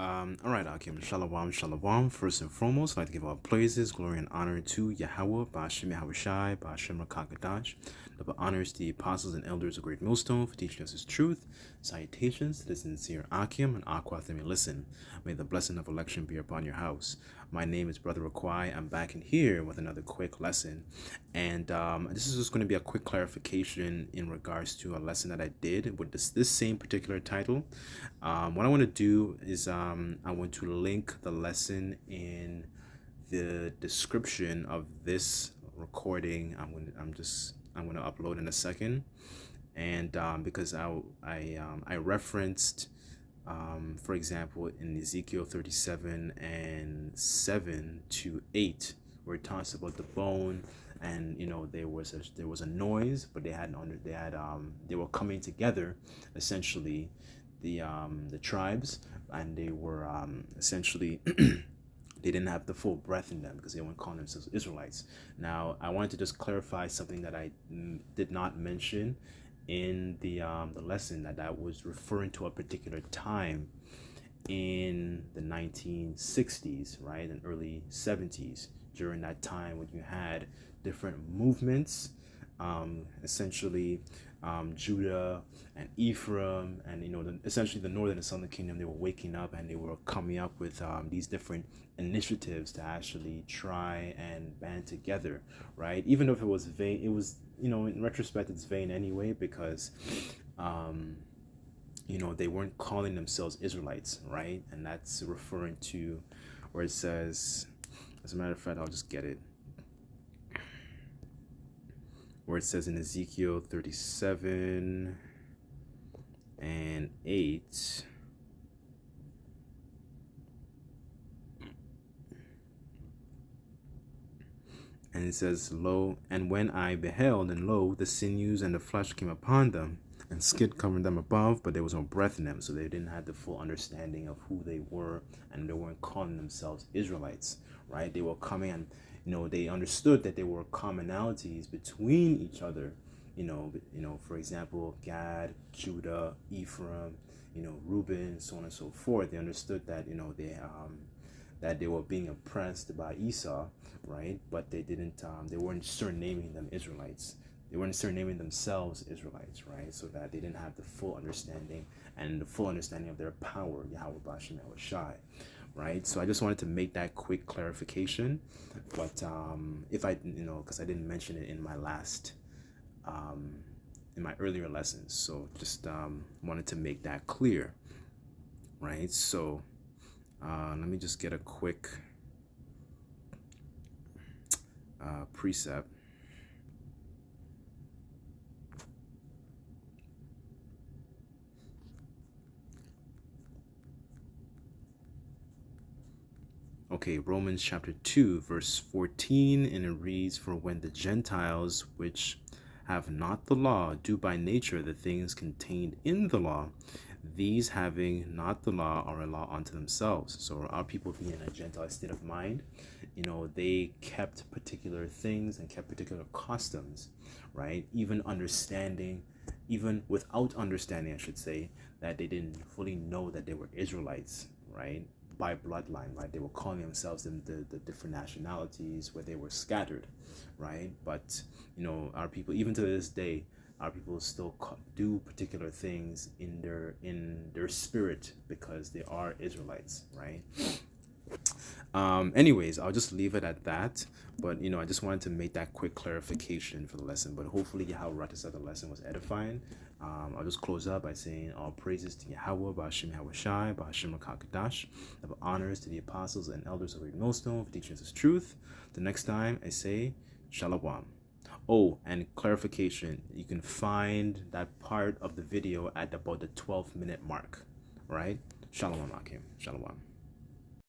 All right, Akim. Shalawam, shalawam. First and foremost, I'd like to give all praises, glory, and honor to Yahweh, Ba'ashem Yahushai, Ba'ashem Rakakadash. Double honors to the apostles and elders of Great Millstone for teaching us his truth. Salutations to the sincere Akim and Aquath that may listen. May the blessing of election be upon your house. My name is Brother Raquai. I'm back in here with another quick lesson. And this is just going to be a quick clarification in regards to a lesson that I did with this same particular title. What I want to do is I want to link the lesson in the description of this recording. I'm going to upload in a second, and because I referenced for example in Ezekiel 37 and 7 to 8, where it talks about the bone, and there was a noise, but they were coming together, essentially the tribes, and they were essentially they didn't have the full breath in them because they weren't calling themselves Israelites. Now, I wanted to just clarify something that I did not mention in the lesson, that was referring to a particular time in the 1960s, right, and early 70s, during that time when you had different movements, essentially Judah and Ephraim, and essentially the northern and southern kingdom, they were waking up and they were coming up with these different initiatives to actually try and band together, right? Even if it was vain, it was, in retrospect, it's vain anyway, because they weren't calling themselves Israelites, right? And that's referring to where it says, as a matter of fact, I'll just get it, where it says in Ezekiel 37 and 8, and it says, lo, and when I beheld, and lo, the sinews and the flesh came upon them, and skin covered them above, but there was no breath in them. So they didn't have the full understanding of who they were, and they weren't calling themselves Israelites, right? They were coming, and they understood that there were commonalities between each other. For example, Gad, Judah, Ephraim, Reuben, so on and so forth. They understood that that they were being oppressed by Esau, right? But they didn't. They weren't surnaming them Israelites. They weren't surnaming themselves Israelites, right? So that they didn't have the full understanding of their power, Yahweh Ba'ashem Yahushai, right? So I just wanted to make that quick clarification. But if I, because I didn't mention it in my last, in my earlier lessons, so just wanted to make that clear, right? So let me just get a quick precept. Okay, Romans chapter 2, verse 14, and it reads, for when the Gentiles, which have not the law, do by nature the things contained in the law, these having not the law are a law unto themselves. So our people being in a Gentile state of mind, they kept particular things and kept particular customs, right? Even without understanding, I should say, that they didn't fully know that they were Israelites, right? By bloodline, right? They were calling themselves the different nationalities where they were scattered, right? But our people, even to this day, our people still do particular things in their spirit because they are Israelites, right? Anyways, I'll just leave it at that. But I just wanted to make that quick clarification for the lesson. But hopefully Yahweh said the lesson was edifying. I'll just close up by saying all praises to Yahweh, Ba'ashem Yahushai, Ba'ashem Rakakadash. Double honors to the apostles and elders of Great Millstone for teaching us his truth. The next time I say Shalawam. Oh, and clarification, you can find that part of the video at about the 12-minute mark, right? Shalom, Akim. Shalom.